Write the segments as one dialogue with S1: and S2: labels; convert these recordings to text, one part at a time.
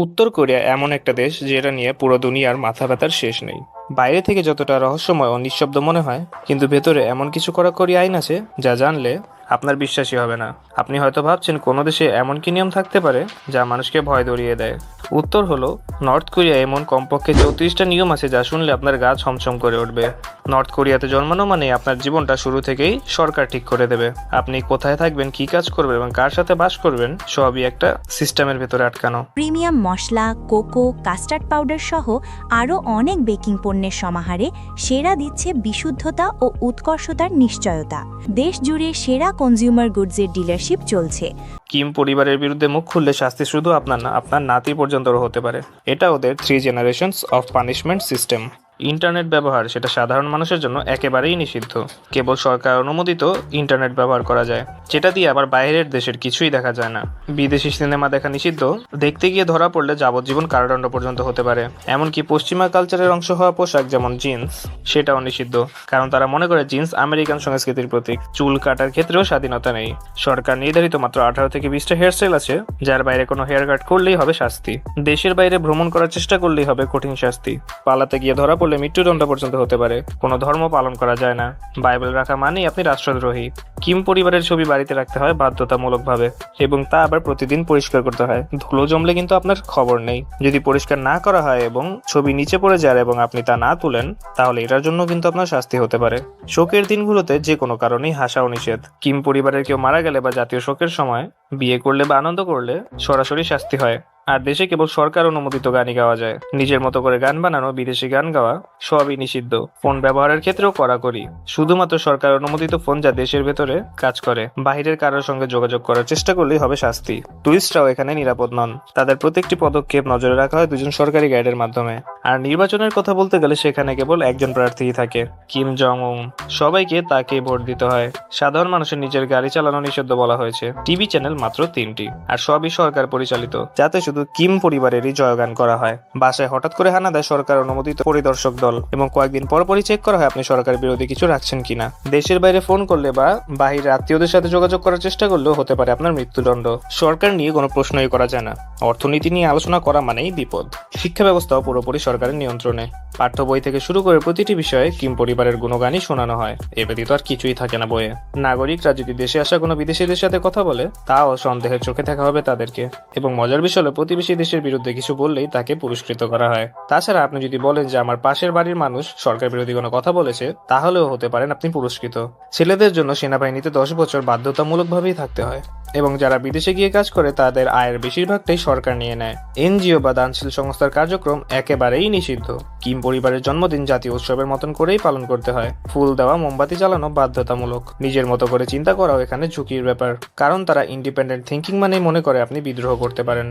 S1: উত্তর কোরিয়া এমন একটা দেশ যেটা নিয়ে পুরো দুনিয়ার মাথা ব্যথার শেষ নেই। বাইরে থেকে যতটা রহস্যময় ও নিঃশব্দ মনে হয়, কিন্তু ভেতরে এমন কিছু কড়াকড়ি আইন আছে যা জানলে আপনার বিশ্বাসই হবে না। আপনি হয়তো ভাবছেন কোনো দেশে এমন কি নিয়ম থাকতে পারে যা মানুষকে ভয় ধরিয়ে দেয়। উত্তর হলো, নর্থ কোরিয়া এমন কমপক্ষে 34টা নিয়ম আছে যা শুনলে আপনার গা ছমছম করে উঠবে। নর্থ কোরিয়াতে জন্মানো মানে আপনার জীবনটা শুরু থেকেই সরকার ঠিক করে দেবে। আপনি কোথায় থাকবেন, কি কাজ করবেন এবং কার সাথে বাস করবেন, সবই একটা সিস্টেমের ভেতরে আটকানো।
S2: প্রিমিয়াম মশলা, কোকো, কাস্টার্ড পাউডার সহ আরও অনেক বেকিং পণ্যের সমাহারে সেরা দিচ্ছে বিশুদ্ধতা ও উৎকর্ষতার নিশ্চয়তা। দেশ জুড়ে সেরা কনজিউমার গুডসের ডিলারশিপ চলছে।
S1: কিম পরিবারের বিরুদ্ধে মুখ খুললে শাস্তি শুধু আপনার না, আপনার নাতি পর্যন্তও হতে পারে। এটা ওদের 3 generations of punishment system. Internet ব্যবহার সেটা সাধারণ মানুষের জন্য একেবারেই নিষিদ্ধ। কেবল সরকার অনুমোদিত ইন্টারনেট ব্যবহার করা যায়, যেটা দিয়ে আবার বাইরের দেশের কিছুই দেখা যায় না। বিদেশি সিনেমা দেখা নিষিদ্ধ, দেখতে গিয়ে ধরা পড়লে যাবজ্জীবন কারাদণ্ড পর্যন্ত হতে পারে। এমনকি পশ্চিমা কালচারের অংশ হওয়া পোশাক যেমন জিন্স, সেটাও নিষিদ্ধ, কারণ তারা মনে করে জিন্স আমেরিকান সংস্কৃতির প্রতীক। চুল কাটার ক্ষেত্রেও স্বাধীনতা নেই। সরকার নির্ধারিত মাত্র 18 থেকে 20টা হেয়ারস্টাইল আছে, যার বাইরে কোনো হেয়ার কাট করলেই হবে শাস্তি। দেশের বাইরে ভ্রমণ করার চেষ্টা করলেই হবে কঠিন শাস্তি। পালাতে গিয়ে ধরা পড়লে মৃত্যুদণ্ড পর্যন্ত হতে পারে। কোনো ধর্ম পালন করা যায় না। বাইবেল রাখা মানেই আপনি রাষ্ট্রদ্রোহী। কিম পরিবারের ছবি বাড়িতে রাখতে হয় বাধ্যতামূলকভাবে, এবং তা আবার প্রতিদিন পরিষ্কার করতে হয়। ধুলো জমলে কিন্তু আপনার খবর নেই। যদি পরিষ্কার না করা হয় এবং ছবি নিচে পড়ে যায় এবং আপনি তা না তুলেন, তাহলে এটার জন্য কিন্তু আপনার শাস্তি হতে পারে। শোকের দিনগুলোতে যে কোনো কারণেই হাসাও নিষেধ। কিম পরিবারের কেউ মারা গেলে বা জাতীয় শোকের সময়, বিয়ে করলে বা আনন্দ করলে সরাসরি শাস্তি হয়। আর দেশে কেবল সরকার অনুমোদিত গানই গাওয়া যায়। নিজের মতো করে গান বানানো, বিদেশি গান গাওয়া সবই নিষিদ্ধ। ফোন ব্যবহারের ক্ষেত্রেও কড়াকড়ি। শুধুমাত্র সরকার অনুমোদিত ফোন যা দেশের ভেতরে কাজ করে। বাহিরের কারোর সঙ্গে যোগাযোগ করার চেষ্টা করলেই হবে শাস্তি। টুরিস্টরাও এখানে নিরাপদ নন। তাদের প্রত্যেকটি পদক্ষেপ নজরে রাখা হয় 2জন সরকারি গাইডের মাধ্যমে। আর নির্বাচনের কথা বলতে গেলে সেখানে কেবল একজন প্রার্থীই থাকে, কিম জং উন। সবাইকে তাকেই ভোট দিতে হয়। সাধারণ মানুষের নিজের গাড়ি চালানো নিষিদ্ধ বলা হয়েছে। টিভি চ্যানেল মাত্র 3টি, আর সবই সরকার পরিচালিত, যাতে শুধু কিম পরিবারেরই জয়গান করা হয়। বাসায় হঠাৎ করে হানা দেয় সরকার অনুমোদিত পরিদর্শক দল, এবং কয়েকদিন পরপরই চেক করা হয় আপনি সরকার বিরোধী কিছু রাখছেন কিনা। দেশের বাইরে ফোন করলে বা বাহিরের আত্মীয়দের সাথে যোগাযোগ করার চেষ্টা করলেও হতে পারে আপনার মৃত্যুদণ্ড। সরকার নিয়ে কোনো প্রশ্নই করা যায় না। অর্থনীতি নিয়ে আলোচনা করা মানেই বিপদ। শিক্ষা ব্যবস্থাও পুরোপুরি সরকারের নিয়ন্ত্রণে। পাঠ্য বই থেকে শুরু করে প্রতিটি বিষয়ে কিম পরিবারের গুণগানই শোনানো হয়। এ ব্যতীত আর কিছুই থাকে না বইয়ে। নাগরিকরা যদি দেশে আসা কোনো বিদেশিদের সাথে কথা বলে, তাও সন্দেহের চোখে দেখা হবে তাদেরকে। এবং মজার বিষয় হলো, প্রতিবেশী দেশের বিরুদ্ধে কিছু বললেই তাকে পুরস্কৃত করা হয়। তাছাড়া আপনি যদি বলেন যে আমার পাশের বাড়ির মানুষ সরকার বিরোধী কোনো কথা বলেছে, তাহলেও হতে পারেন আপনি পুরস্কৃত। ছেলেদের জন্য সেনাবাহিনীতে 10 বছর বাধ্যতামূলকভাবেই থাকতে হয়, এবং যারা বিদেশে গিয়ে কাজ করে তাদের আয়ের বেশিরভাগটাই সরকার নিয়ে নেয়। এনজিও বা দানশীল সংস্থার কার্যক্রম একেবারেই নিষিদ্ধ। কিম পরিবারের জন্মদিন জাতীয় উৎসবের মতন করেই পালন করতে হয়। ফুল দেওয়া, মোমবাতি জ্বালানো বাধ্যতামূলক। নিজের মতো করে চিন্তা করাও এখানে ঝুঁকির ব্যাপার, কারণ তারা ইন্ডিপেন্ডেন্ট থিঙ্কিং মানেই মনে করে আপনি বিদ্রোহ করতে পারেন।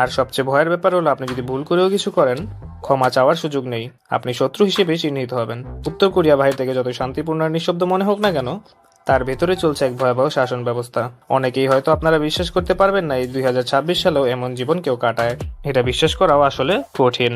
S1: আর সবচেয়ে ভয়ের ব্যাপার হলো, আপনি যদি ভুল করেও কিছু করেন, ক্ষমা চাওয়ার সুযোগ নেই। আপনি শত্রু হিসেবে চিহ্নিত হবেন। উত্তর কোরিয়া বাহির থেকে যত শান্তিপূর্ণ আর নিঃশব্দ মনে হোক না কেন, তার ভেতরে চলছে এক ভয়াবহ শাসন ব্যবস্থা। অনেকেই হয়তো আপনারা বিশ্বাস করতে পারবেন না এই 2026 সালেও এমন জীবন কেউ কাটায়। এটা বিশ্বাস করাও আসলে কঠিন।